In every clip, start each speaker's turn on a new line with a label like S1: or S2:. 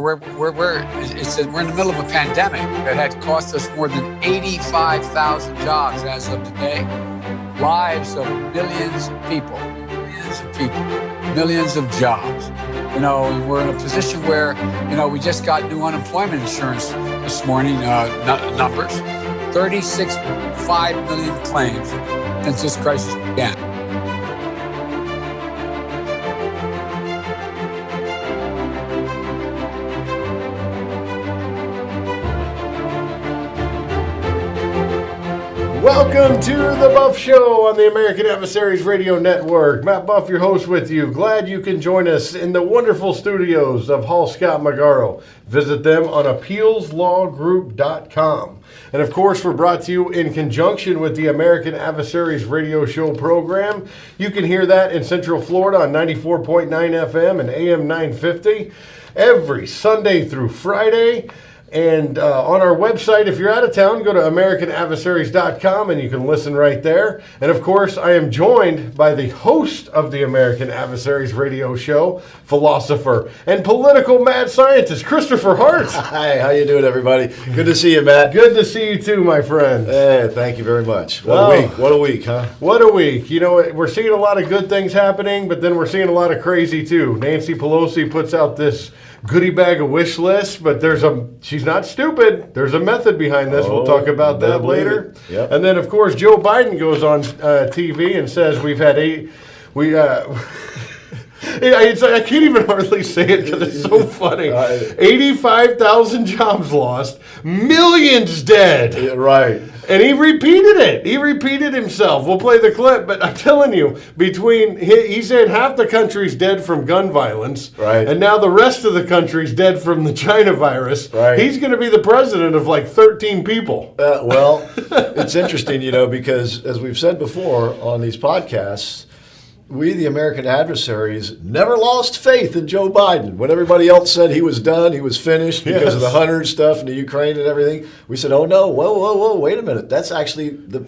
S1: we're in the middle of a pandemic that had cost us more than 85,000 jobs as of today. Lives of millions of people, millions of jobs. And we're in a position where, we just got new unemployment insurance this morning, numbers. 36.5 million claims since this crisis began.
S2: Welcome to the Buff Show on the American Adversaries Radio Network. Matt Buff, your host with you. Glad you can join us in the wonderful studios of Hall Scott Magaro. Visit them on appealslawgroup.com. And of course, we're brought to you in conjunction with the American Adversaries Radio Show program. You can hear that in Central Florida on 94.9 FM and AM 950 every Sunday through Friday. And on our website, if you're out of town, go to AmericanAdversaries.com and you can listen right there. And of course, I am joined by the host of the American Adversaries Radio Show, philosopher and political mad scientist, Christopher Hart.
S3: Hi, how you doing, everybody? Good to see you, Matt.
S2: Good to see you too, my friend.
S3: Hey, thank you very much. What a week, huh?
S2: What a week. We're seeing a lot of good things happening, but then we're seeing a lot of crazy too. Nancy Pelosi puts out this goodie bag of wish list, but she's not stupid. There's a method behind this. We'll talk about that later.
S3: Yep.
S2: And then, of course, Joe Biden goes on TV and says I can't even hardly say it because it's so funny. 85,000 jobs lost, millions dead.
S3: Yeah, right.
S2: And he repeated it. He repeated himself. We'll play the clip, but I'm telling you, he said half the country's dead from gun violence,
S3: right,
S2: and now the rest of the country's dead from the China virus.
S3: Right.
S2: He's going to be the president of like 13 people.
S3: Well, it's interesting, because as we've said before on these podcasts, we, the American Adversaries, never lost faith in Joe Biden. When everybody else said he was done, he was finished because of the Hunter stuff and the Ukraine and everything, we said, oh no, whoa, wait a minute. That's actually the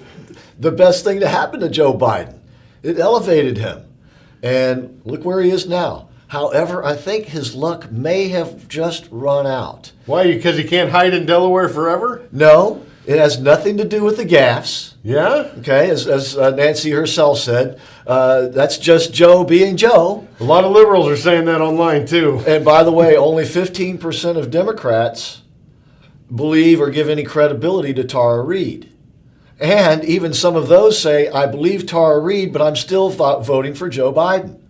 S3: best thing to happen to Joe Biden. It elevated him. And look where he is now. However, I think his luck may have just run out.
S2: Why? Because he can't hide in Delaware forever?
S3: No, it has nothing to do with the gaffes.
S2: Yeah?
S3: Okay, as Nancy herself said, that's just Joe being Joe.
S2: A lot of liberals are saying that online, too.
S3: And by the way, only 15% of Democrats believe or give any credibility to Tara Reade. And even some of those say, I believe Tara Reade, but I'm still voting for Joe Biden.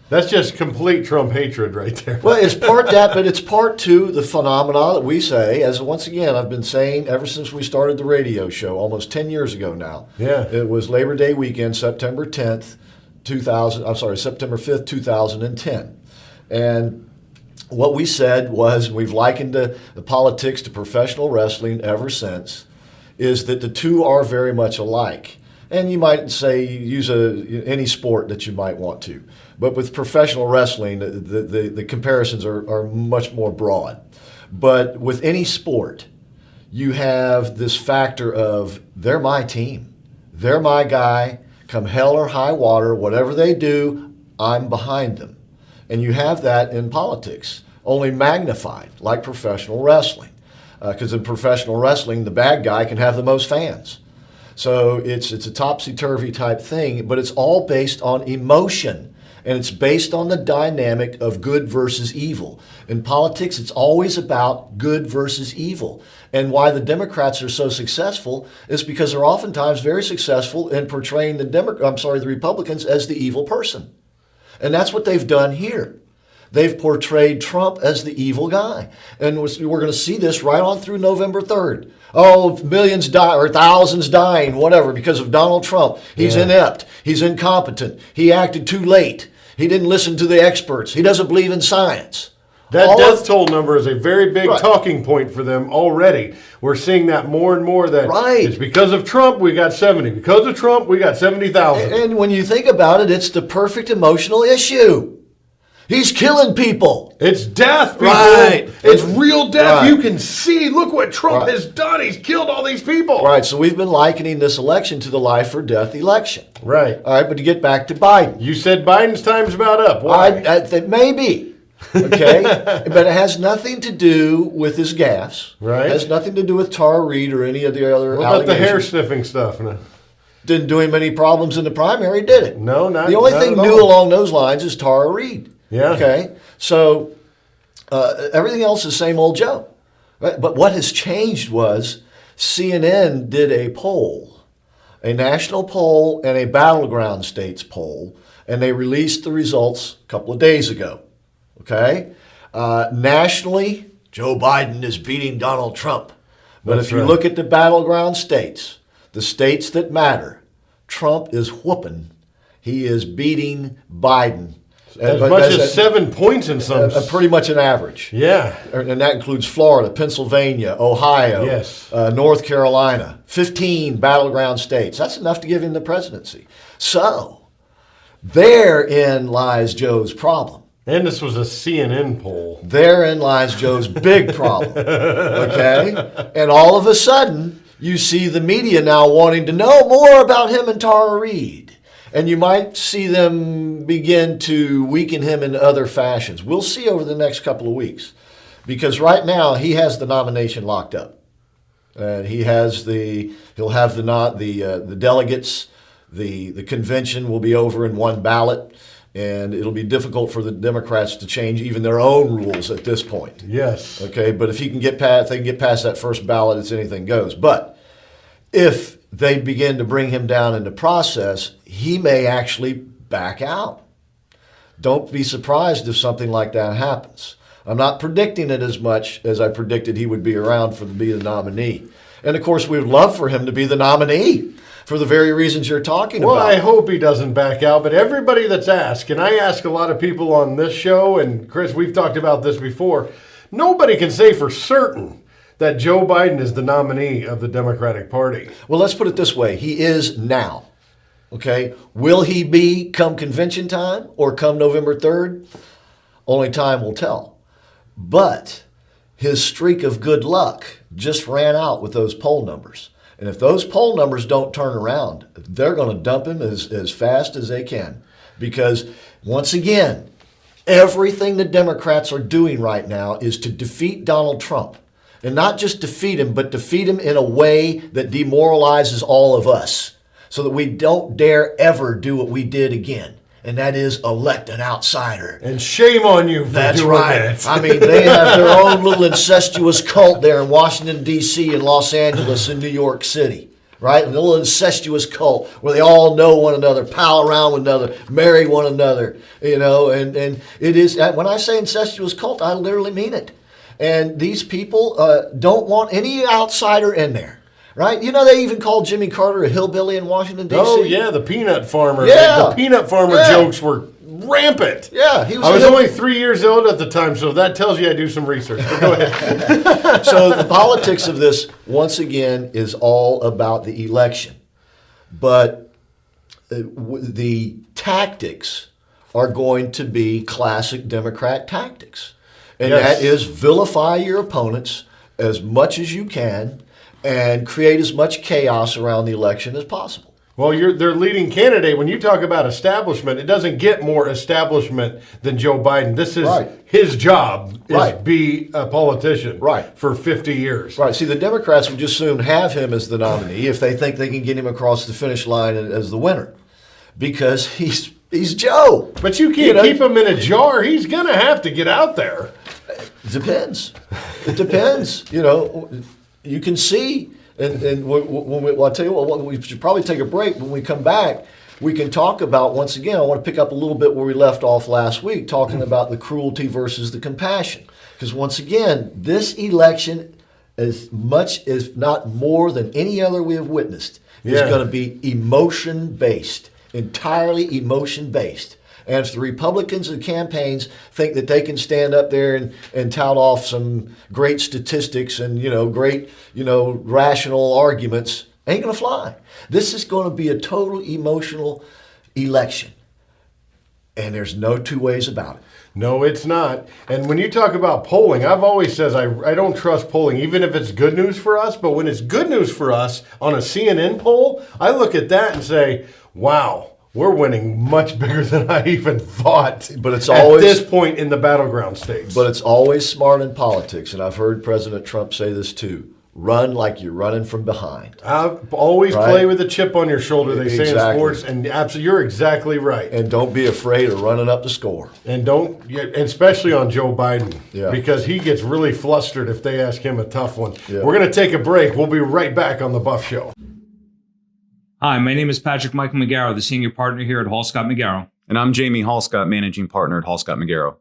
S2: That's just complete Trump hatred right there.
S3: Well, it's part that, but it's part two, the phenomena that we say, as once again, I've been saying ever since we started the radio show, almost 10 years ago now.
S2: Yeah.
S3: It was Labor Day weekend, September 5th, 2010. And what we said was, we've likened the politics to professional wrestling ever since, is that the two are very much alike. And you might say, use any sport that you might want to. But with professional wrestling, the comparisons are much more broad. But with any sport, you have this factor of, they're my team. They're my guy. Come hell or high water, whatever they do, I'm behind them. And you have that in politics, only magnified, like professional wrestling. Because in professional wrestling, the bad guy can have the most fans. So it's a topsy-turvy type thing, but it's all based on emotion. And it's based on the dynamic of good versus evil. In politics, it's always about good versus evil. And why the Democrats are so successful is because they're oftentimes very successful in portraying the Republicans as the evil person. And that's what they've done here. They've portrayed Trump as the evil guy. And we're going to see this right on through November 3rd. Oh, millions die or thousands dying, whatever, because of Donald Trump. He's inept. He's incompetent. He acted too late. He didn't listen to the experts. He doesn't believe in science.
S2: That death toll number is a very big talking point for them already. We're seeing that more and more, that it's because of Trump we got 70. Because of Trump we got 70,000.
S3: And when you think about it, it's the perfect emotional issue. He's killing people.
S2: It's death, people.
S3: Right.
S2: It's real death. Right. You can see, look what Trump has done. He's killed all these people.
S3: Right, so we've been likening this election to the life or death election.
S2: Right.
S3: All right, but to get back to Biden.
S2: You said Biden's time's about up. Why?
S3: Maybe. Okay, but it has nothing to do with his gaffes.
S2: Right.
S3: It has nothing to do with Tara Reid or any of the other
S2: What about the
S3: allegations.
S2: hair sniffing stuff? No,
S3: Didn't do him any problems in the primary, did it?
S2: not
S3: The only
S2: not
S3: thing
S2: at
S3: new
S2: all.
S3: along those lines is Tara Reid.
S2: Yeah.
S3: Okay, so everything else is same old Joe. Right? But what has changed was CNN did a poll, a national poll and a battleground states poll, and they released the results a couple of days ago. Okay, nationally, Joe Biden is beating Donald Trump. But
S2: That's
S3: if you
S2: right.
S3: look at the battleground states, the states that matter, Trump is whooping. He is beating Biden.
S2: As
S3: But
S2: much
S3: that's
S2: as 7 points in some.
S3: pretty much an average.
S2: Yeah.
S3: And that includes Florida, Pennsylvania, Ohio,
S2: Yes.
S3: North Carolina, 15 battleground states. That's enough to give him the presidency. So, therein lies Joe's problem.
S2: And this was a CNN poll.
S3: Therein lies Joe's big problem. Okay? And all of a sudden, you see the media now wanting to know more about him and Tara Reid. And you might see them begin to weaken him in other fashions. We'll see over the next couple of weeks. Because right now, he has the nomination locked up. He'll have the delegates. The convention will be over in one ballot. And it'll be difficult for the Democrats to change even their own rules at this point.
S2: Yes.
S3: Okay, but if they can get past that first ballot, it's anything goes. But if they begin to bring him down into process, he may actually back out. Don't be surprised if something like that happens. I'm not predicting it as much as I predicted he would be around to be the nominee. And of course, we would love for him to be the nominee for the very reasons you're talking
S2: Well,
S3: about.
S2: I hope he doesn't back out, but everybody that's asked, and I ask a lot of people on this show, and Chris, we've talked about this before, nobody can say for certain that Joe Biden is the nominee of the Democratic Party.
S3: Well, let's put it this way. He is now. Okay? Will he be come convention time or come November 3rd? Only time will tell. But his streak of good luck just ran out with those poll numbers. And if those poll numbers don't turn around, they're going to dump him as fast as they can. Because, once again, everything the Democrats are doing right now is to defeat Donald Trump. And not just defeat him, but defeat him in a way that demoralizes all of us so that we don't dare ever do what we did again. And that is elect an outsider.
S2: And shame on you for
S3: That's
S2: doing
S3: right.
S2: that.
S3: I mean, they have their own little incestuous cult there in Washington, D.C., and Los Angeles, and New York City. Right? A little incestuous cult where they all know one another, pal around with another, marry one another. You know, and it is, when I say incestuous cult, I literally mean it. And these people don't want any outsider in there, right? You know, they even called Jimmy Carter a hillbilly in Washington, D.C.
S2: Oh, yeah, the peanut farmer.
S3: Yeah.
S2: The peanut farmer
S3: Yeah.
S2: jokes were rampant.
S3: Yeah, he was.
S2: I was only 3 years old at the time, so that tells you I do some research. But go ahead.
S3: So the politics of this, once again, is all about the election. But the tactics are going to be classic Democrat tactics. And
S2: Yes.
S3: that is vilify your opponents as much as you can and create as much chaos around the election as possible.
S2: Well, their leading candidate, when you talk about establishment, it doesn't get more establishment than Joe Biden. This is
S3: Right.
S2: his job, is
S3: Right.
S2: be a politician
S3: Right.
S2: for 50 years.
S3: Right. See, the Democrats would just soon have him as the nominee if they think they can get him across the finish line as the winner, because he's Joe.
S2: But you can't keep him in a jar. He's going to have to get out there.
S3: It depends. It depends. You know, you can see, and well, I'll tell you what, we should probably take a break. When we come back, we can talk about, once again, I want to pick up a little bit where we left off last week, talking about the cruelty versus the compassion. Because once again, this election, as much, if not more than any other we have witnessed, is
S2: Yeah.
S3: going to be emotion-based, entirely emotion-based. And if the Republicans and campaigns think that they can stand up there and tout off some great statistics and, great, rational arguments, ain't going to fly. This is going to be a total emotional election. And there's no two ways about it.
S2: No, it's not. And when you talk about polling, I've always said I don't trust polling, even if it's good news for us. But when it's good news for us on a CNN poll, I look at that and say, wow, we're winning much bigger than I even thought.
S3: But it's
S2: at
S3: always
S2: this point in the battleground states.
S3: But it's always smart in politics, and I've heard President Trump say this too. Run like you're running from behind.
S2: Always play with a chip on your shoulder, they say in sports, and you're exactly right.
S3: And don't be afraid of running up the score.
S2: And especially on Joe Biden,
S3: Yeah.
S2: because he gets really flustered if they ask him a tough one.
S3: Yeah.
S2: We're going to take a break. We'll be right back on the Buff Show.
S4: Hi, my name is Patrick Michael McGarrow, the senior partner here at Hall Scott McGarrow.
S5: And I'm Jamie Hallscott, managing partner at Hall Scott McGarrow.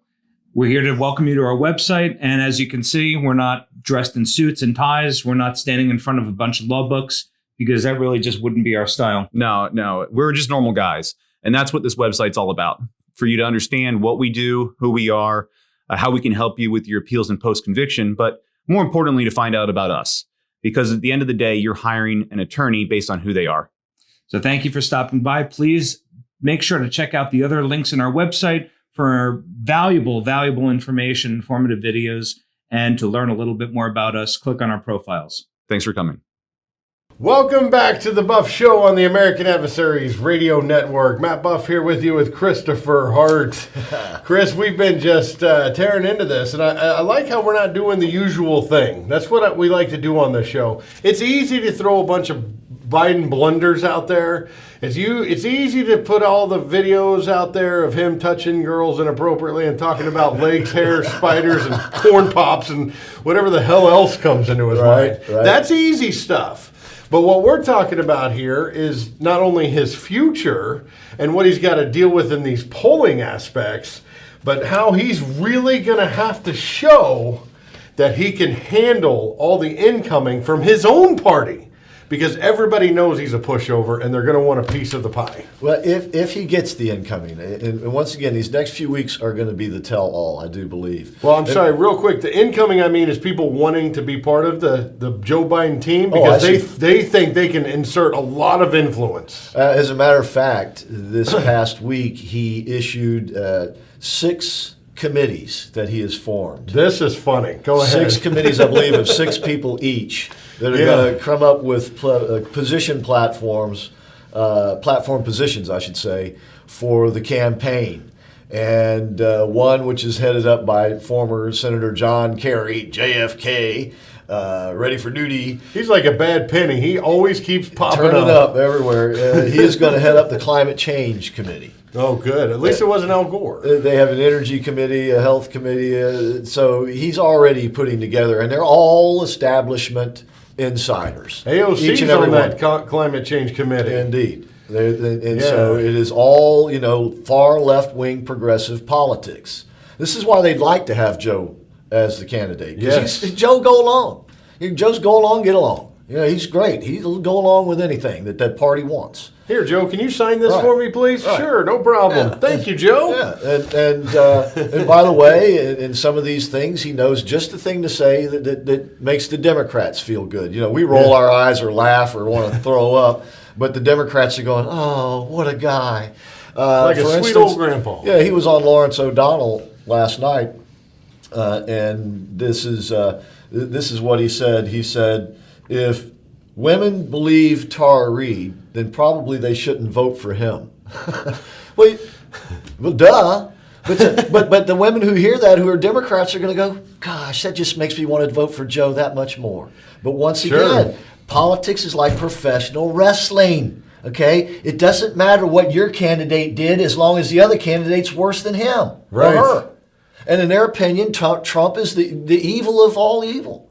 S4: We're here to welcome you to our website. And as you can see, we're not dressed in suits and ties. We're not standing in front of a bunch of law books because that really just wouldn't be our style.
S5: No, we're just normal guys. And that's what this website's all about. For you to understand what we do, who we are, how we can help you with your appeals and post-conviction, but more importantly, to find out about us. Because at the end of the day, you're hiring an attorney based on who they are.
S4: So thank you for stopping by. Please make sure to check out the other links in our website for valuable information, informative videos, and to learn a little bit more about us, click on our profiles.
S5: Thanks for coming.
S2: Welcome back to the Buff Show on the American Adversaries Radio Network. Matt Buff here with you with Christopher Hart. Chris, we've been just tearing into this, and I like how we're not doing the usual thing. That's what we like to do on this show. It's easy to throw a bunch of Biden blunders out there. It's easy to put all the videos out there of him touching girls inappropriately and talking about legs, hair, spiders, and corn pops and whatever the hell else comes into his mind.
S3: Right.
S2: That's easy stuff. But what we're talking about here is not only his future and what he's got to deal with in these polling aspects, but how he's really going to have to show that he can handle all the incoming from his own party. Because everybody knows he's a pushover, and they're going to want a piece of the pie.
S3: Well, if he gets the incoming, and once again, these next few weeks are going to be the tell-all, I do believe.
S2: Well, I'm sorry, real quick. The incoming, I mean, is people wanting to be part of the Joe Biden team because they think they can insert a lot of influence.
S3: As a matter of fact, this past week, he issued 6 committees that he has formed.
S2: This is funny. Go ahead.
S3: 6 committees, I believe, of 6 people each that are going to come up with position platforms, platform positions, I should say, for the campaign. And one which is headed up by former Senator John Kerry, JFK, ready for duty.
S2: He's like a bad penny. He always keeps popping
S3: Turning up everywhere. He is going to head up the Climate Change Committee.
S2: Oh, good. At least it wasn't Al Gore.
S3: They have an energy committee, a health committee. So he's already putting together, and they're all establishment insiders.
S2: AOC's on that climate change committee.
S3: Indeed. So it is all, far left-wing progressive politics. This is why they'd like to have Joe as the candidate.
S2: Yes.
S3: Joe go along. Joe's go along, get along. He's great. He'll go along with anything that party wants.
S2: Here, Joe, can you sign this for me, please?
S3: Right.
S2: Sure, no problem.
S3: Yeah.
S2: Thank you, Joe.
S3: Yeah, and by the way, in some of these things, he knows just the thing to say that makes the Democrats feel good. We roll our eyes or laugh or want to throw up, but the Democrats are going, "Oh, what a guy!"
S2: Like a sweet old grandpa.
S3: Yeah, he was on Lawrence O'Donnell last night, and this is what he said. He said, "If women believe Tara Reid, then probably they shouldn't vote for him." well, duh. But the women who hear that, who are Democrats, are going to go, "Gosh, that just makes me want to vote for Joe that much more." But once again, politics is like professional wrestling. Okay, it doesn't matter what your candidate did as long as the other candidate's worse than him or her. And in their opinion, Trump is the evil of all evil.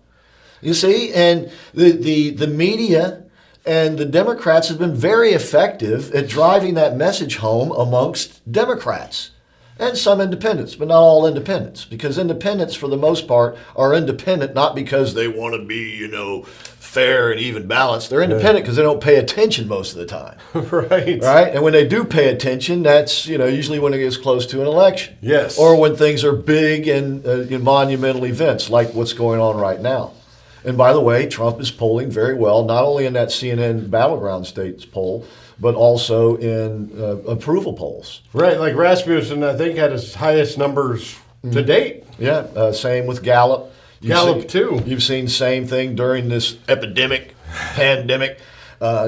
S3: You see, and the media and the Democrats have been very effective at driving that message home amongst Democrats and some independents, but not all independents, because independents, for the most part, are independent not because they want to be, fair and even balanced. They're independent because they don't pay attention most of the time.
S2: Right.
S3: And when they do pay attention, that's usually when it gets close to an election.
S2: Yes.
S3: Or when things are big and monumental events like what's going on right now. And by the way, Trump is polling very well, not only in that CNN Battleground States poll, but also in approval polls.
S2: Right, like Rasmussen, I think, had his highest numbers to date.
S3: Yeah, same with Gallup.
S2: Too.
S3: You've seen same thing during this pandemic,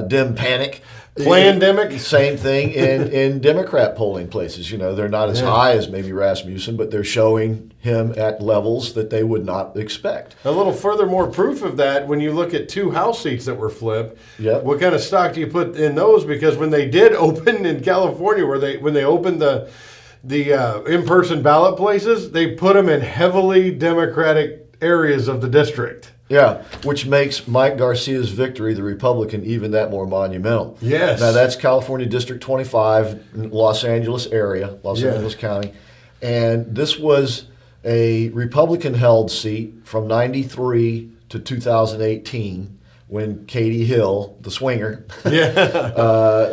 S3: dim panic.
S2: Plandemic?
S3: Same thing in Democrat polling places. You know, they're not as high as maybe Rasmussen, but they're showing him at levels that they would not expect.
S2: A little furthermore proof of that, when you look at 2 House seats that were flipped, what kind of stock do you put in those? Because when they did open in California, when they opened the in-person ballot places, they put them in heavily Democratic areas of the district.
S3: Yeah, which makes Mike Garcia's victory, the Republican, even that more monumental.
S2: Yes.
S3: Now, that's California District 25, Los Angeles area, Los Angeles County. And this was a Republican-held seat from 93 to 2018 when Katie Hill, the swinger,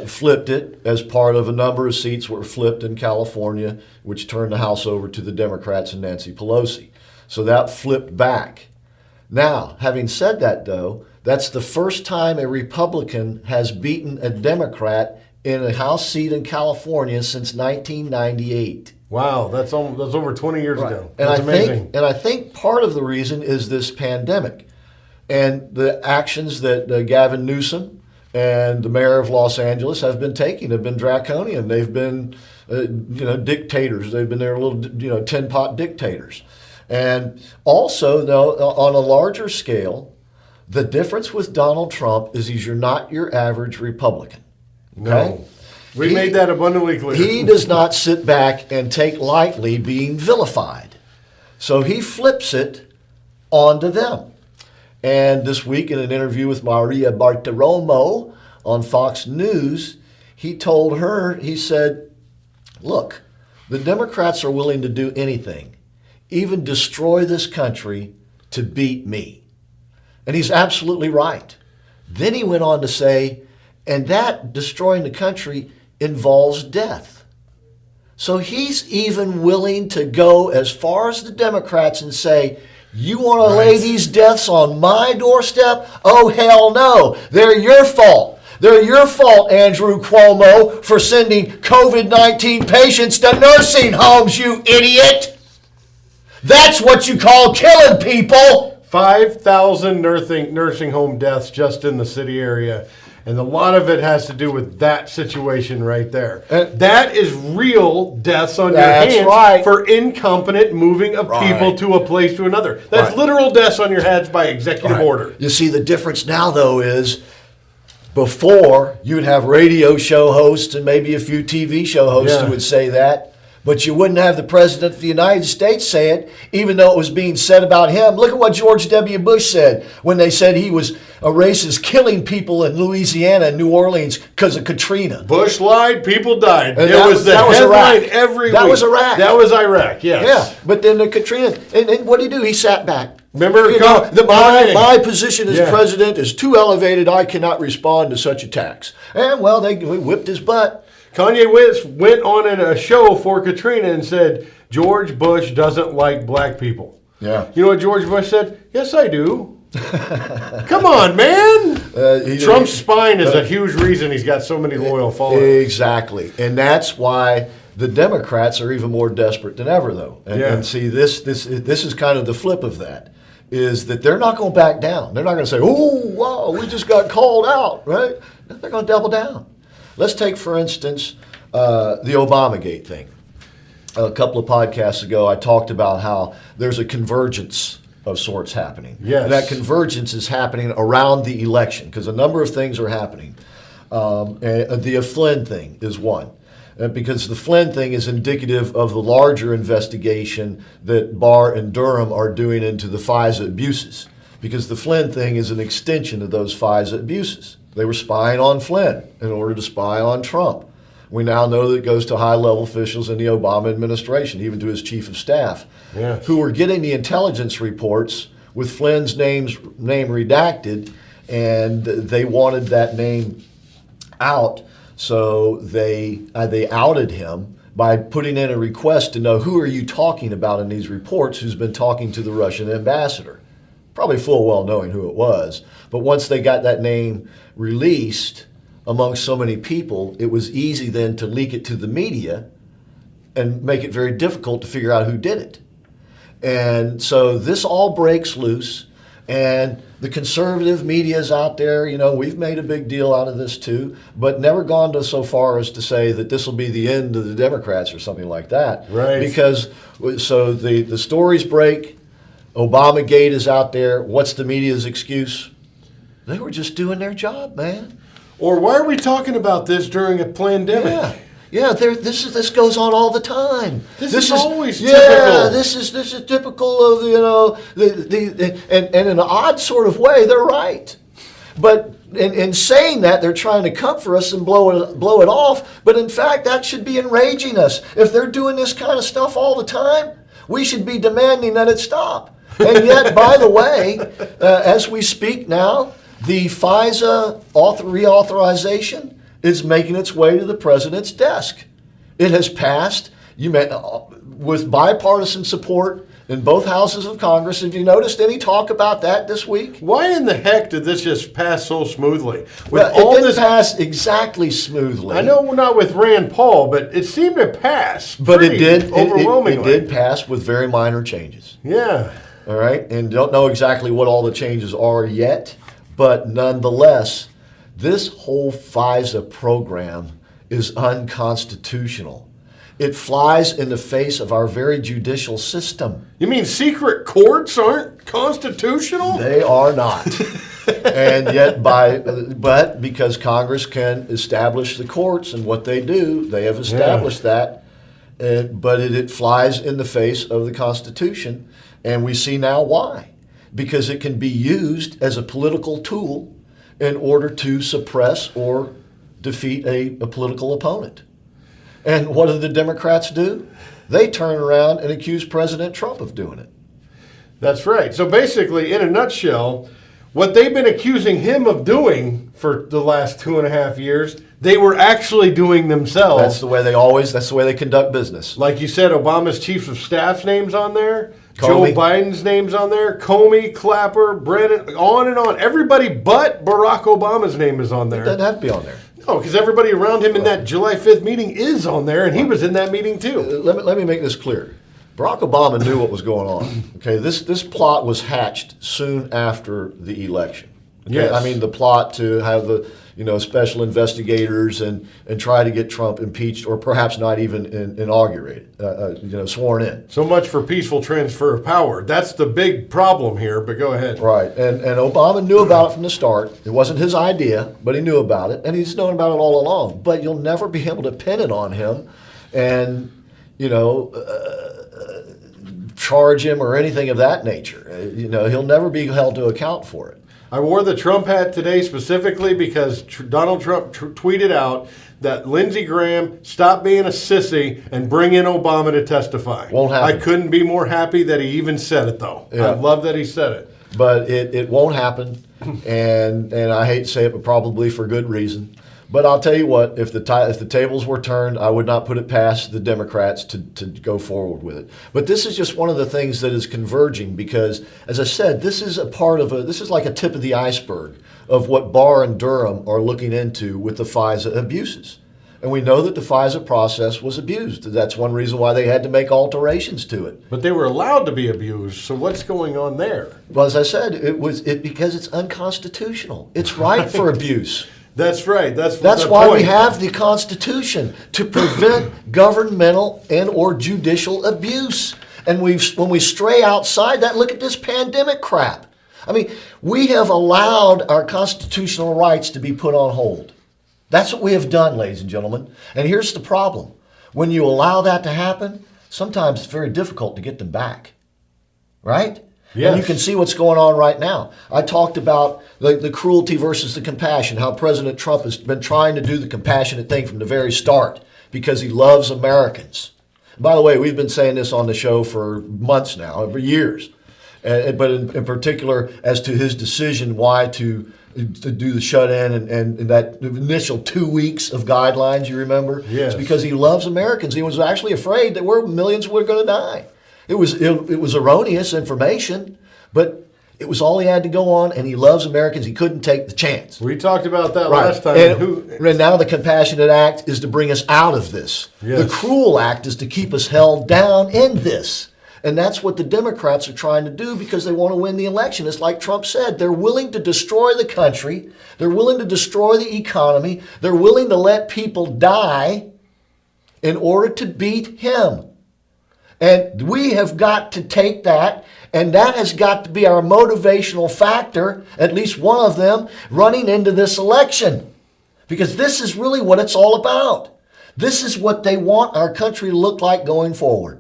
S3: flipped it as part of a number of seats were flipped in California, which turned the House over to the Democrats and Nancy Pelosi. So that flipped back. Now, having said that, though, that's the first time a Republican has beaten a Democrat in a House seat in California since 1998.
S2: Wow, that's over 20 years ago.
S3: And
S2: that's amazing.
S3: I think part of the reason is this pandemic and the actions that Gavin Newsom and the mayor of Los Angeles have been taking have been draconian. They've been, dictators. They've been their little, tin pot dictators. And also, though, on a larger scale, the difference with Donald Trump is you're not your average Republican. Okay?
S2: No. We made that abundantly clear.
S3: He does not sit back and take lightly being vilified. So he flips it onto them. And this week in an interview with Maria Bartiromo on Fox News, he told her, he said, look, the Democrats are willing to do anything, even destroy this country to beat me. And he's absolutely right. Then he went on to say, and that destroying the country involves death. So he's even willing to go as far as the Democrats and say, you want to lay these deaths on my doorstep? Oh, hell no. They're your fault. They're your fault, Andrew Cuomo, for sending COVID-19 patients to nursing homes, you idiot. That's what you call killing people.
S2: 5,000 nursing home deaths just in the city area. And a lot of it has to do with that situation right there. That is real deaths on your hands for incompetent moving of people to a place to another. That's literal deaths on your heads by executive order.
S3: You see, the difference now, though, is before you would have radio show hosts and maybe a few TV show hosts who would say that. But you wouldn't have the President of the United States say it, even though it was being said about him. Look at what George W. Bush said when they said he was a racist, killing people in Louisiana and New Orleans because of Katrina.
S2: Bush lied, people died.
S3: And
S2: that was the headline
S3: Iraq.
S2: every week.
S3: That was Iraq.
S2: That was Iraq, yes.
S3: Yeah, but then the Katrina, and what did he do? He sat back.
S2: Remember,
S3: my position as president is too elevated. I cannot respond to such attacks. And, well, they whipped his butt.
S2: Kanye West went on in a show for Katrina and said, George Bush doesn't like black people.
S3: Yeah.
S2: You know what George Bush said? Yes, I do. Come on, man. Trump's spine is a huge reason he's got so many loyal followers.
S3: Exactly. And that's why the Democrats are even more desperate than ever, though. And see, this is kind of the flip of that, is that they're not going to back down. They're not going to say, oh, wow, we just got called out, right? They're going to double down. Let's take, for instance, the Obamagate thing. A couple of podcasts ago, I talked about how there's a convergence of sorts happening.
S2: Yes.
S3: And that convergence is happening around the election because a number of things are happening. The Flynn thing is one. Because the Flynn thing is indicative of the larger investigation that Barr and Durham are doing into the FISA abuses. Because the Flynn thing is an extension of those FISA abuses. They were spying on Flynn in order to spy on Trump. We now know that it goes to high-level officials in the Obama administration, even to his chief of staff, who were getting the intelligence reports with Flynn's name redacted, and they wanted that name out, so they outed him by putting in a request to know who are you talking about in these reports, who's been talking to the Russian ambassador. Probably full well knowing who it was. But once they got that name released among so many people, it was easy then to leak it to the media and make it very difficult to figure out who did it. And so this all breaks loose. And the conservative media is out there, we've made a big deal out of this too, but never gone to so far as to say that this will be the end of the Democrats or something like that.
S2: Right.
S3: Because, so the stories break, Obamagate is out there. What's the media's excuse? They were just doing their job, man.
S2: Or why are we talking about this during a pandemic?
S3: Yeah. Yeah, this goes on all the time.
S2: This is always typical.
S3: Yeah, this is typical of and in an odd sort of way, they're right. But in saying that, they're trying to comfort us and blow it off. But in fact, that should be enraging us. If they're doing this kind of stuff all the time, we should be demanding that it stop. And yet, by the way, as we speak now, the FISA reauthorization is making its way to the president's desk. It has passed with bipartisan support in both houses of Congress. Have you noticed any talk about that this week?
S2: Why in the heck did this just pass so smoothly?
S3: It didn't pass exactly smoothly.
S2: I know not with Rand Paul, but it seemed to pass.
S3: But it did
S2: overwhelmingly.
S3: It did pass with very minor changes.
S2: Yeah.
S3: All right, and don't know exactly what all the changes are yet, but nonetheless, this whole FISA program is unconstitutional. It flies in the face of our very judicial system.
S2: You mean secret courts aren't constitutional?
S3: They are not. And yet, but because Congress can establish the courts and what they do, they have established that. But it flies in the face of the Constitution, and we see now why. Because it can be used as a political tool in order to suppress or defeat a political opponent. And what do the Democrats do? They turn around and accuse President Trump of doing it.
S2: That's right. So basically, in a nutshell, what they've been accusing him of doing for the last 2.5 years, they were actually doing themselves.
S3: That's the way they conduct business.
S2: Like you said, Obama's chief of staff's name's on there.
S3: Comey.
S2: Joe Biden's name's on there. Comey, Clapper, Brennan, on and on. Everybody but Barack Obama's name is on there.
S3: It doesn't have to be on there.
S2: No, because everybody around him in that July 5th meeting is on there, and he was in that meeting too.
S3: Let me make this clear. Barack Obama knew what was going on. Okay, this plot was hatched soon after the election. Okay?
S2: Yes.
S3: I mean, the plot to have the special investigators and try to get Trump impeached or perhaps not even inaugurated, sworn in.
S2: So much for peaceful transfer of power. That's the big problem here, but go ahead.
S3: Right, and Obama knew about it from the start. It wasn't his idea, but he knew about it, and he's known about it all along. But you'll never be able to pin it on him and, charge him or anything of that nature. He'll never be held to account for it.
S2: I wore the Trump hat today specifically because Donald Trump tweeted out that Lindsey Graham stop being a sissy and bring in Obama to testify.
S3: Won't happen.
S2: I couldn't be more happy that he even said it, though.
S3: Yeah.
S2: I love that he said it.
S3: But it won't happen, and I hate to say it, but probably for good reason. But I'll tell you what, if the tables were turned, I would not put it past the Democrats to go forward with it. But this is just one of the things that is converging because, as I said, this is like a tip of the iceberg of what Barr and Durham are looking into with the FISA abuses. And we know that the FISA process was abused. That's one reason why they had to make alterations to it.
S2: But they were allowed to be abused, so what's going on there?
S3: Well, as I said, because it's unconstitutional. It's right for abuse.
S2: That's right.
S3: That's why we have the Constitution, to prevent governmental and or judicial abuse. And when we stray outside that, look at this pandemic crap. I mean, we have allowed our constitutional rights to be put on hold. That's what we have done, ladies and gentlemen. And here's the problem. When you allow that to happen, sometimes it's very difficult to get them back. Right? Yes. And you can see what's going on right now. I talked about the cruelty versus the compassion, how President Trump has been trying to do the compassionate thing from the very start because he loves Americans. By the way, we've been saying this on the show for months now, for years. But in particular, as to his decision why to do the shut-in and that initial 2 weeks of guidelines, you remember?
S2: Yes.
S3: It's because he loves Americans. He was actually afraid that millions were going to die. It was erroneous information, but it was all he had to go on, and he loves Americans. He couldn't take the chance.
S2: We talked about that last time.
S3: And now the Compassionate Act is to bring us out of this.
S2: Yes.
S3: The Cruel Act is to keep us held down in this. And that's what the Democrats are trying to do because they want to win the election. It's like Trump said, they're willing to destroy the country. They're willing to destroy the economy. They're willing to let people die in order to beat him. And we have got to take that, and that has got to be our motivational factor, at least one of them, running into this election. Because this is really what it's all about. This is what they want our country to look like going forward.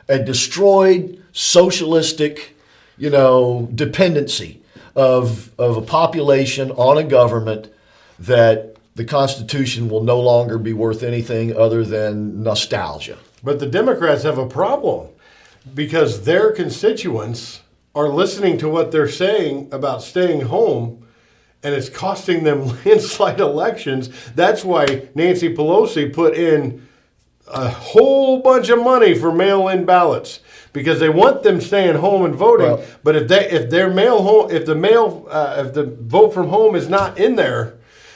S3: A destroyed socialistic, dependency of a population on a government that the Constitution will no longer be worth anything other than nostalgia.
S2: But the Democrats have a problem because their constituents are listening to what they're saying about staying home, and it's costing them landslide elections. That's why Nancy Pelosi put in a whole bunch of money for mail-in ballots because they want them staying home and voting. Well, but if the vote from home is not in there,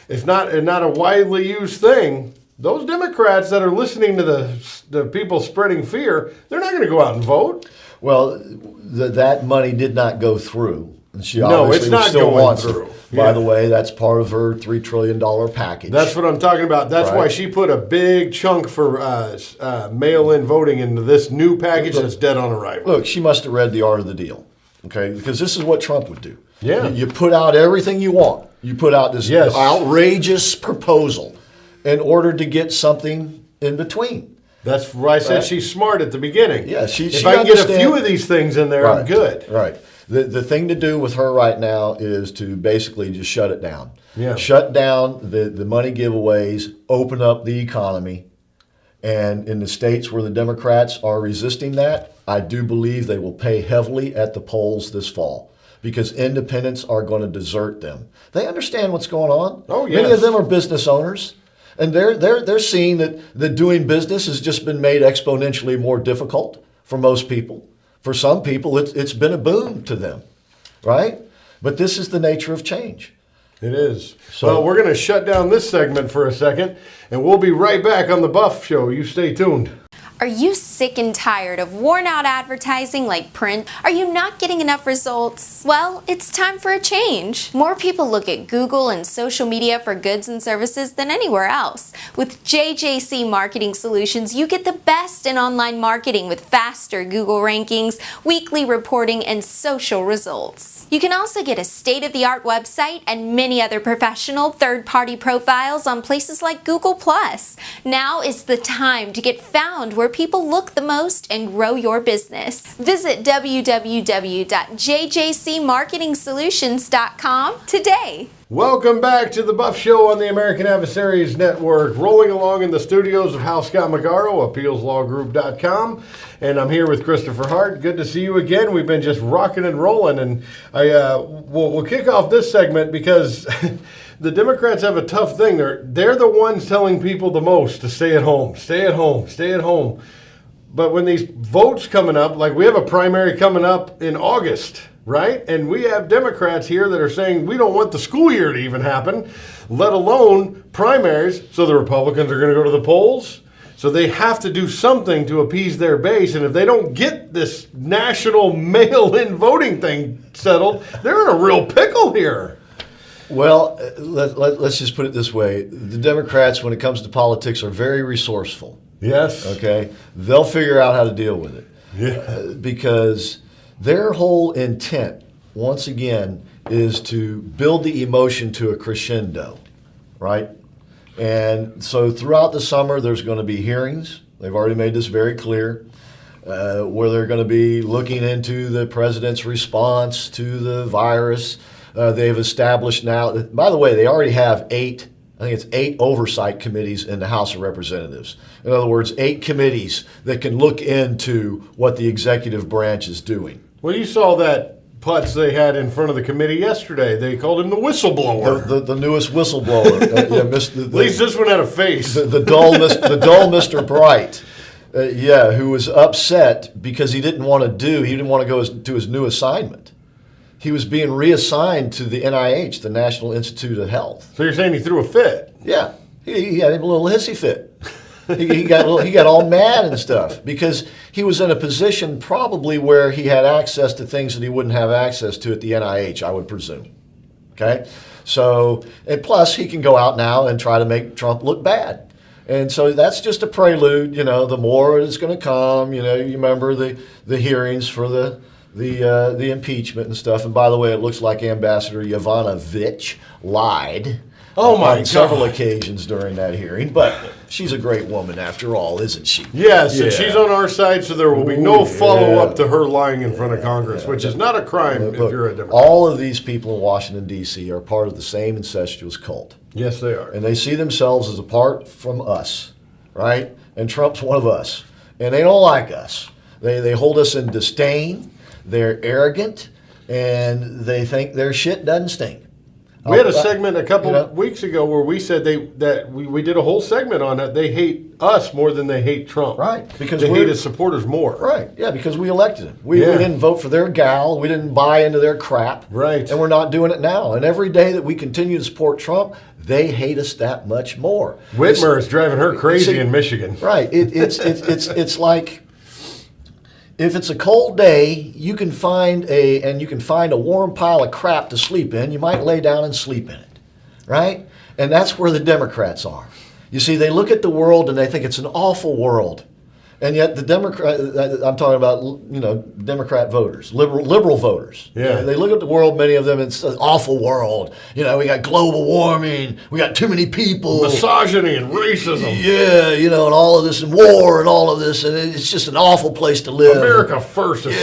S2: it's not a widely used thing. Those Democrats that are listening to the people spreading fear, they're not going to go out and vote.
S3: Well, that money did not go through. And she
S2: no,
S3: obviously
S2: it's not
S3: still
S2: going
S3: wants
S2: through.
S3: It. By the way, that's part of her $3 trillion package.
S2: That's what I'm talking about. That's why she put a big chunk for mail-in voting into this new package that's dead on arrival.
S3: Look, she must have read the art of the deal, okay? Because this is what Trump would do.
S2: Yeah.
S3: You put out everything you want. You put out this outrageous proposal in order to get something in between.
S2: That's why I said she's smart at the beginning.
S3: Yeah,
S2: if I can get a few of these things in there, I'm good.
S3: Right. The thing to do with her right now is to basically just shut it down.
S2: Yeah.
S3: Shut down the money giveaways, open up the economy. And in the states where the Democrats are resisting that, I do believe they will pay heavily at the polls this fall because independents are going to desert them. They understand what's going on.
S2: Oh, yes.
S3: Many of them are business owners. And they're seeing that doing business has just been made exponentially more difficult for most people. For some people, it's been a boon to them, right? But this is the nature of change.
S2: It is. So we're going to shut down this segment for a second, and we'll be right back on The Buff Show. You stay tuned.
S6: Are you sick and tired of worn-out advertising like print? Are you not getting enough results? Well, it's time for a change. More people look at Google and social media for goods and services than anywhere else. With JJC Marketing Solutions, you get the best in online marketing with faster Google rankings, weekly reporting, and social results. You can also get a state-of-the-art website and many other professional third-party profiles on places like Google+. Now is the time to get found where people look the most and grow your business. Visit www.jjcmarketingsolutions.com today.
S2: Welcome back to The Buff Show on the American Adversaries Network. Rolling along in the studios of Hal Scott Magaro, appealslawgroup.com. And I'm here with Christopher Hart. Good to see you again. We've been just rocking and rolling. And we'll kick off this segment because the Democrats have a tough thing. They're the ones telling people the most to stay at home, stay at home, stay at home. But when these votes coming up, like we have a primary coming up in August, right? And we have Democrats here that are saying we don't want the school year to even happen, let alone primaries. So the Republicans are going to go to the polls. So they have to do something to appease their base. And if they don't get this national mail-in voting thing settled, they're in a real pickle here.
S3: Well, let's just put it this way. The Democrats, when it comes to politics, are very resourceful.
S2: Yes.
S3: Okay? They'll figure out how to deal with it.
S2: Yeah.
S3: Because their whole intent, once again, is to build the emotion to a crescendo, right? And so throughout the summer, there's going to be hearings. They've already made this very clear, where they're going to be looking into the president's response to the virus. They've established now, by the way, they already have eight oversight committees in the House of Representatives. In other words, 8 committees that can look into what the executive branch is doing.
S2: Well, you saw that putz they had in front of the committee yesterday. They called him the whistleblower.
S3: The newest whistleblower.
S2: At least this one had a face.
S3: The dull Mr. Bright. Who was upset because he didn't want to go to his new assignment. He was being reassigned to the NIH, the National Institute of Health.
S2: So you're saying he threw a fit?
S3: Yeah, he had a little hissy fit. He got all mad and stuff because he was in a position probably where he had access to things that he wouldn't have access to at the NIH, I would presume. Okay? So, and plus he can go out now and try to make Trump look bad. And so that's just a prelude, the more it's going to come. You remember the hearings for the impeachment and stuff. And by the way, it looks like Ambassador Yovanovitch lied on several occasions during that hearing. But she's a great woman after all, isn't she?
S2: Yes, and she's on our side, so there will be no follow-up to her lying in front of Congress, which is not a crime if you're a Democrat.
S3: All of these people in Washington, D.C. are part of the same incestuous cult.
S2: Yes, they are.
S3: And they see themselves as apart from us, right? And Trump's one of us. And they don't like us. They hold us in disdain. They're arrogant. And they think their shit doesn't stink.
S2: We had a segment a couple of weeks ago where we said we did a whole segment on that. They hate us more than they hate Trump.
S3: Right. Because
S2: they hate his supporters more.
S3: Right. Yeah, because we elected him. We didn't vote for their gal. We didn't buy into their crap.
S2: Right.
S3: And we're not doing it now. And every day that we continue to support Trump, they hate us that much more.
S2: Whitmer is driving her crazy in Michigan.
S3: Right. It's like, if it's a cold day, you can find a warm pile of crap to sleep in. You might lay down and sleep in it, right? And that's where the Democrats are. You see, they look at the world and they think it's an awful world. And yet the I'm talking about, Democrat voters, liberal voters.
S2: Yeah.
S3: They look at the world, many of them, it's an awful world. We got global warming, we got too many people.
S2: Misogyny and racism.
S3: Yeah, and all of this, and war and all of this, and it's just an awful place to live.
S2: America first is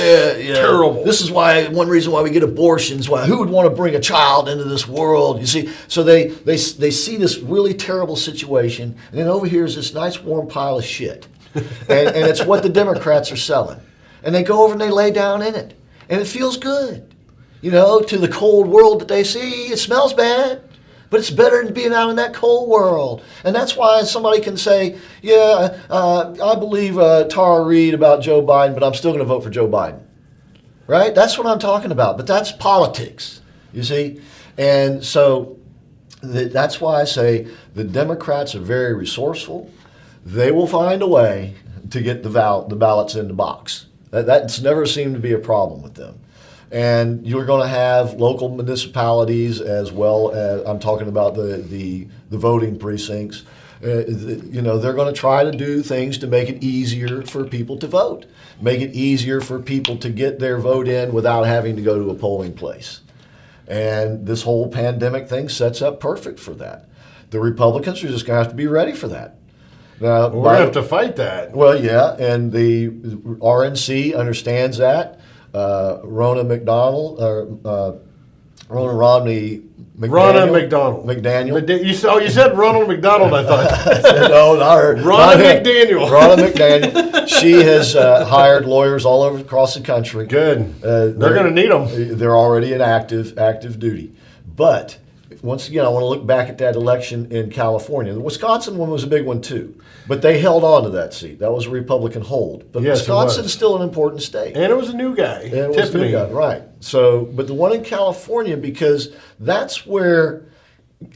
S2: terrible.
S3: This is one reason why we get abortions. Who would want to bring a child into this world? You see, so they see this really terrible situation, and then over here is this nice warm pile of shit. and it's what the Democrats are selling. And they go over and they lay down in it. And it feels good. To the cold world that they see, it smells bad. But it's better than being out in that cold world. And that's why somebody can say, I believe Tara Reid about Joe Biden, but I'm still going to vote for Joe Biden. Right? That's what I'm talking about. But that's politics, you see. And so that's why I say the Democrats are very resourceful. They will find a way to get the ballots in the box. That's never seemed to be a problem with them. And you're going to have local municipalities as well as, I'm talking about the voting precincts. They're going to try to do things to make it easier for people to vote, make it easier for people to get their vote in without having to go to a polling place. And this whole pandemic thing sets up perfect for that. The Republicans are just going to have to be ready for that. Now,
S2: we're going to have to fight that.
S3: Well, yeah, and the RNC understands that. Ronna Romney McDaniel.
S2: You said Ronald McDonald, I thought.
S3: No, not her.
S2: Ronna McDaniel.
S3: Ronna McDaniel. She has hired lawyers all over across the country.
S2: Good. They're going to need them.
S3: They're already in active duty. But once again, I want to look back at that election in California. The Wisconsin one was a big one too, but they held on to that seat. That was a Republican hold. But yes, Wisconsin's still an important state.
S2: And it was a new guy,
S3: Tiffany. Right. So, but the one in California, because that's where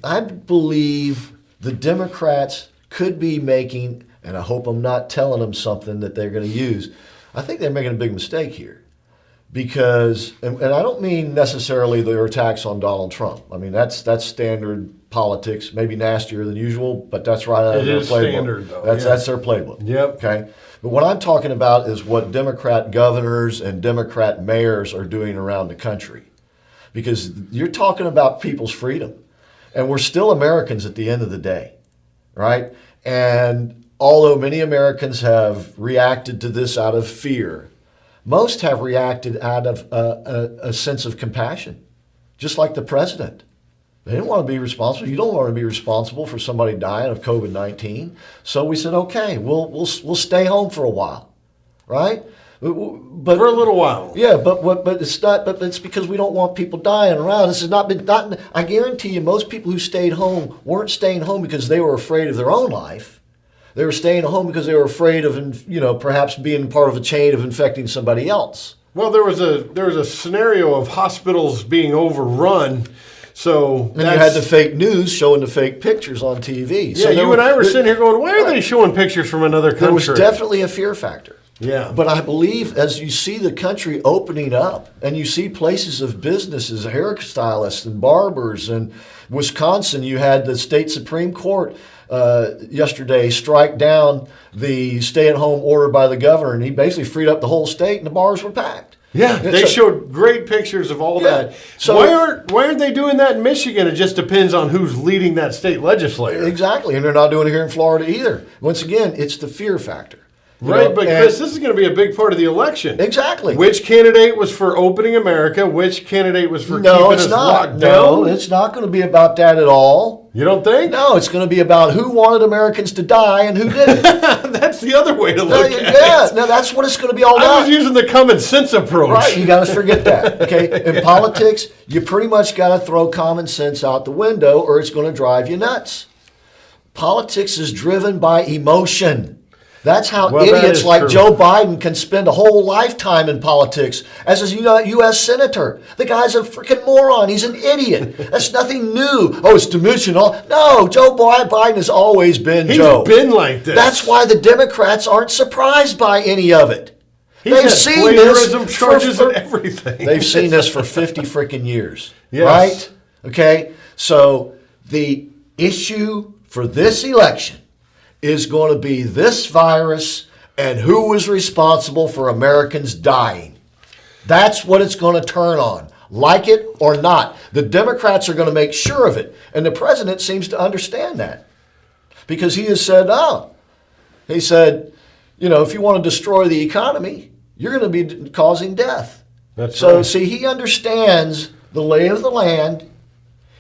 S3: I believe the Democrats could be making, and I hope I'm not telling them something that they're going to use, I think they're making a big mistake here. Because, and I don't mean necessarily their attacks on Donald Trump. I mean, that's standard politics, maybe nastier than usual, but that's right out of their playbook.
S2: Standard, though.
S3: That's their playbook.
S2: Yep.
S3: Okay. But what I'm talking about is what Democrat governors and Democrat mayors are doing around the country. Because you're talking about people's freedom. And we're still Americans at the end of the day, right? And although many Americans have reacted to this out of fear, most have reacted out of a sense of compassion, just like the president. They didn't want to be responsible. You don't want to be responsible for somebody dying of COVID-19. So we said, okay, we'll stay home for a while, right? But
S2: for a little while.
S3: Yeah, but it's not. But it's because we don't want people dying around. This has not been. I guarantee you, most people who stayed home weren't staying home because they were afraid of their own life. They were staying home because they were afraid of, perhaps being part of a chain of infecting somebody else.
S2: Well, there was a scenario of hospitals being overrun, So
S3: And you had the fake news showing the fake pictures on TV.
S2: Yeah, you and I were sitting here going, why are they showing pictures from another country?
S3: There was definitely a fear factor.
S2: Yeah.
S3: But I believe as you see the country opening up and you see places of businesses, hairstylists and barbers, and Wisconsin, you had the state Supreme Court yesterday strike down the stay-at-home order by the governor, and he basically freed up the whole state, and the bars were packed.
S2: Yeah, they showed great pictures of all that.
S3: So
S2: why aren't they doing that in Michigan? It just depends on who's leading that state legislature.
S3: Exactly, and they're not doing it here in Florida either. Once again, it's the fear factor.
S2: Right, but Chris, this is going to be a big part of the election.
S3: Exactly.
S2: Which candidate was for opening America? Which candidate was for keeping us locked down?
S3: No, it's not going to be about that at all.
S2: You don't think?
S3: No, it's going to be about who wanted Americans to die and who didn't.
S2: That's the other way to look at it.
S3: Yeah, no, that's what it's going to be all about.
S2: I was using the common sense approach.
S3: Right, you got to forget that. Okay, in politics, you pretty much got to throw common sense out the window, or it's going to drive you nuts. Politics is driven by emotion. That's how idiots like
S2: true.
S3: Joe Biden can spend a whole lifetime in politics as a U.S. senator. The guy's a freaking moron. He's an idiot. That's nothing new. Oh, it's dimensional. No, Joe Biden has always been Joe.
S2: He's been like this.
S3: That's why the Democrats aren't surprised by any of it.
S2: He's had plagiarism charges and everything.
S3: They've seen this for 50 freaking years.
S2: Yes.
S3: Right? Okay? So the issue for this election is going to be this virus and who was responsible for Americans dying. That's what it's going to turn on, like it or not. The Democrats are going to make sure of it. And the president seems to understand that because he has said, he said, if you want to destroy the economy, you're going to be causing death.
S2: That's
S3: so,
S2: right.
S3: see, he understands the lay of the land.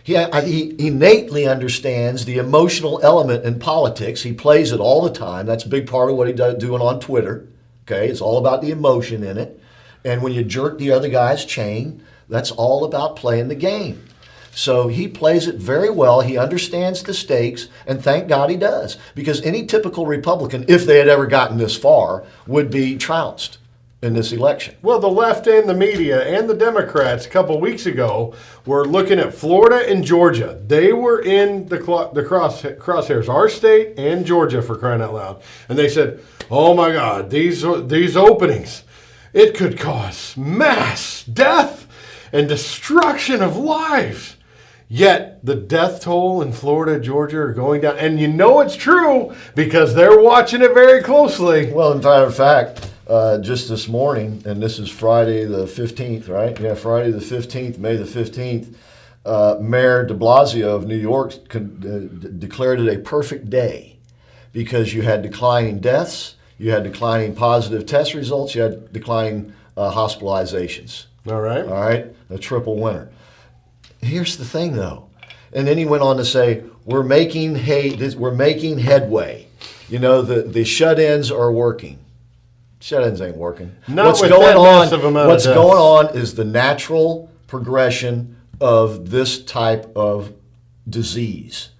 S3: He innately understands the emotional element in politics. He plays it all the time. That's a big part of what he does doing on Twitter. Okay, it's all about the emotion in it. And when you jerk the other guy's chain, that's all about playing the game. So he plays it very well. He understands the stakes, and thank God he does. Because any typical Republican, if they had ever gotten this far, would be trounced in this election.
S2: Well, the left and the media and the Democrats a couple weeks ago were looking at Florida and Georgia. They were in the crosshairs, our state and Georgia, for crying out loud. And they said, oh my God, these openings, it could cause mass death and destruction of lives. Yet the death toll in Florida, Georgia are going down. And you know it's true because they're watching it very closely.
S3: Well, in fact, just this morning, and this is Friday the 15th, right? Yeah, Friday the 15th, May the 15th, Mayor de Blasio of New York declared it a perfect day because you had declining deaths, you had declining positive test results, you had declining hospitalizations.
S2: All right.
S3: All right, a triple winner. Here's the thing, though. And then he went on to say, we're making headway. The shut-ins are working. Shut-ins ain't working.
S2: What's going
S3: on is the natural progression of this type of disease.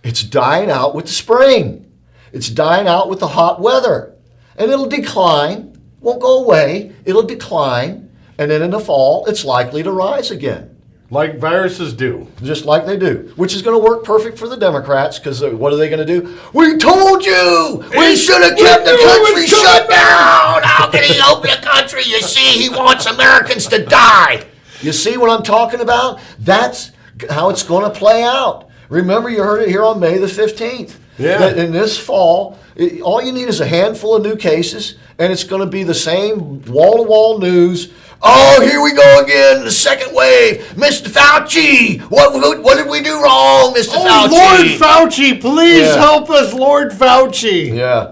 S3: It's dying out with the spring. It's dying out with the hot weather. And it'll decline, won't go away, it'll decline, and then in the fall, it's likely to rise again.
S2: Like viruses do.
S3: Just like they do, which is going to work perfect for the Democrats because what are they going to do? We told you! We should have kept the country shut down! How can he open the country? You see, he wants Americans to die. You see what I'm talking about? That's how it's going to play out. Remember, you heard it here on May the 15th.
S2: Yeah.
S3: That in this fall, all you need is a handful of new cases, and it's going to be the same wall-to-wall news. Oh, here we go again, the second wave. Mr. Fauci, what did we do wrong, Mr. Fauci?
S2: Lord Fauci, please help us, Lord Fauci.
S3: Yeah,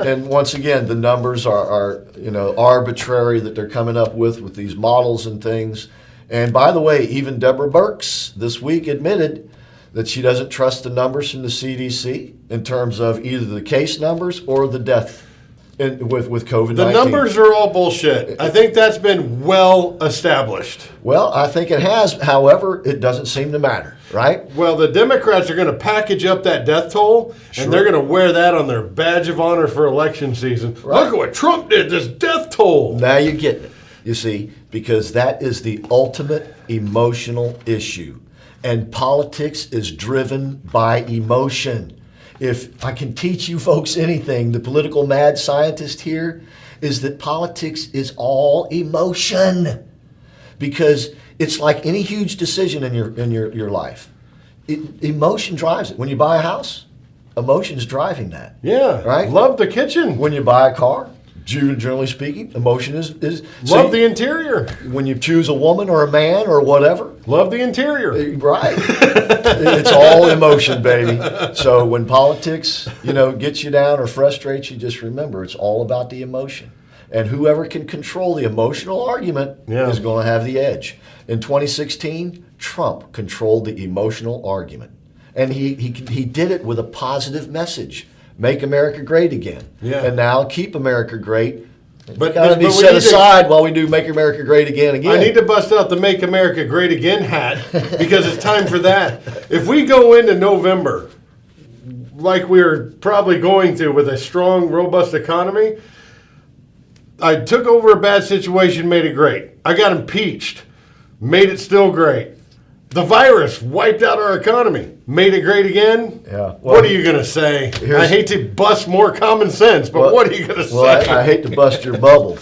S3: and once again, the numbers are arbitrary that they're coming up with these models and things. And by the way, even Deborah Birx this week admitted that she doesn't trust the numbers from the CDC in terms of either the case numbers or the death with COVID-19.
S2: The numbers are all bullshit. I think that's been well established.
S3: Well, I think it has. However, it doesn't seem to matter, right?
S2: Well, the Democrats are going to package up that death toll, and they're going to wear that on their badge of honor for election season. Right. Look at what Trump did, this death toll.
S3: Now you're getting it. You see, because that is the ultimate emotional issue. And politics is driven by emotion. If I can teach you folks anything, the political mad scientist here, is that politics is all emotion. Because it's like any huge decision in your life. Emotion drives it. When you buy a house, emotion's driving that.
S2: Yeah.
S3: Right?
S2: Love the kitchen.
S3: When you buy a car, generally speaking, emotion is
S2: Love the interior.
S3: When you choose a woman or a man or whatever.
S2: Love the interior.
S3: Right. It's all emotion, baby. So when politics, gets you down or frustrates you, just remember it's all about the emotion. And whoever can control the emotional argument is going to have the edge. In 2016, Trump controlled the emotional argument. And he did it with a positive message. Make America great again.
S2: Yeah.
S3: And now keep America great.
S2: But
S3: got to be set aside while we do Make America Great Again.
S2: I need to bust out the Make America Great Again hat because it's time for that. If we go into November, like we're probably going to with a strong, robust economy, I took over a bad situation, made it great. I got impeached, made it still great. The virus wiped out our economy, made it great again.
S3: Yeah. Well,
S2: what are you going to say? I hate to bust more common sense, but what are you going to say?
S3: I hate to bust your bubble,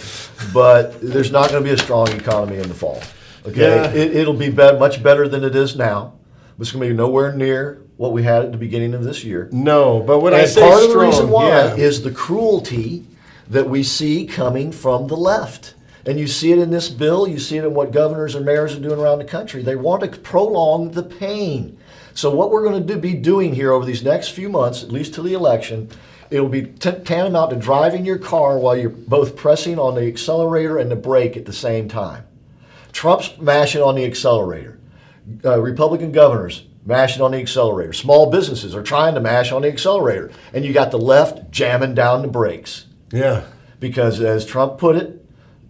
S3: but there's not going to be a strong economy in the fall. Okay,
S2: Yeah.
S3: It'll be much better than it is now. It's going to be nowhere near what we had at the beginning of this year.
S2: No, but when I say
S3: part
S2: strong,
S3: of the reason why is the cruelty that we see coming from the left. And you see it in this bill, you see it in what governors and mayors are doing around the country. They want to prolong the pain. So what we're going to be doing here over these next few months, at least till the election, it'll be tantamount to driving your car while you're both pressing on the accelerator and the brake at the same time. Trump's mashing on the accelerator. Republican governors mashing on the accelerator. Small businesses are trying to mash on the accelerator. And you got the left jamming down the brakes.
S2: Yeah.
S3: Because as Trump put it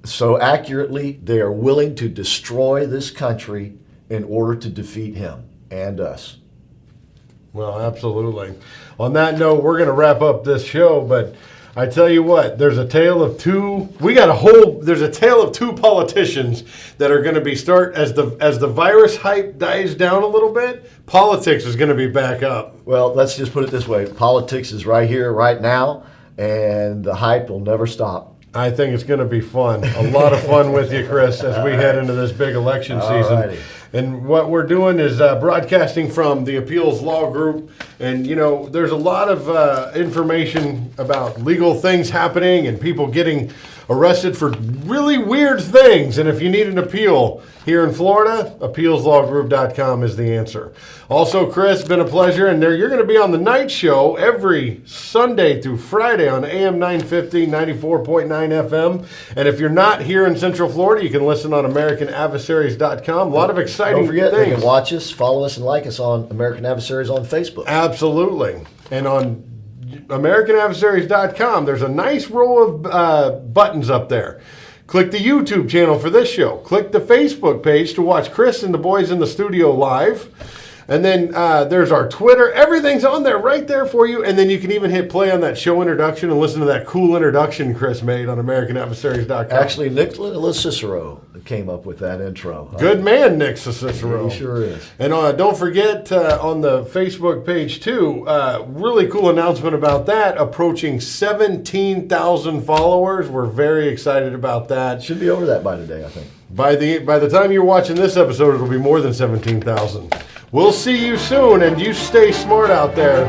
S3: so accurately, they are willing to destroy this country in order to defeat him and us.
S2: Well, absolutely. On that note, we're going to wrap up this show, but I tell you what, there's a tale of two politicians that are going to be as the virus hype dies down a little bit, politics is going to be back up.
S3: Well, let's just put it this way. Politics is right here, right now, and the hype will never stop.
S2: I think it's going to be fun. A lot of fun with you, Chris, as we head into this big election season.
S3: Alrighty.
S2: And what we're doing is broadcasting from the Appeals Law Group. And, there's a lot of information about legal things happening and people getting arrested for really weird things. And if you need an appeal here in Florida, appealslawgroup.com is the answer. Also, Chris, been a pleasure. And you're going to be on the night show every Sunday through Friday on AM 950, 94.9 FM. And if you're not here in Central Florida, you can listen on AmericanAdversaries.com. A lot of exciting
S3: Don't forget,
S2: things.
S3: they can watch us, follow us, and like us on American Adversaries on Facebook.
S2: Absolutely. And on AmericanAdversaries.com, there's a nice row of buttons up there. Click the YouTube channel for this show. Click the Facebook page to watch Chris and the boys in the studio live. And then there's our Twitter. Everything's on there right there for you. And then you can even hit play on that show introduction and listen to that cool introduction Chris made on AmericanAdversaries.com.
S3: Actually, Nick Cicero came up with that intro.
S2: Good man, Nick Cicero.
S3: He sure is.
S2: And don't forget on the Facebook page, too, really cool announcement about that. Approaching 17,000 followers. We're very excited about that.
S3: Should be over that by today, I think.
S2: By the time you're watching this episode, it'll be more than 17,000. We'll see you soon, and you stay smart out there.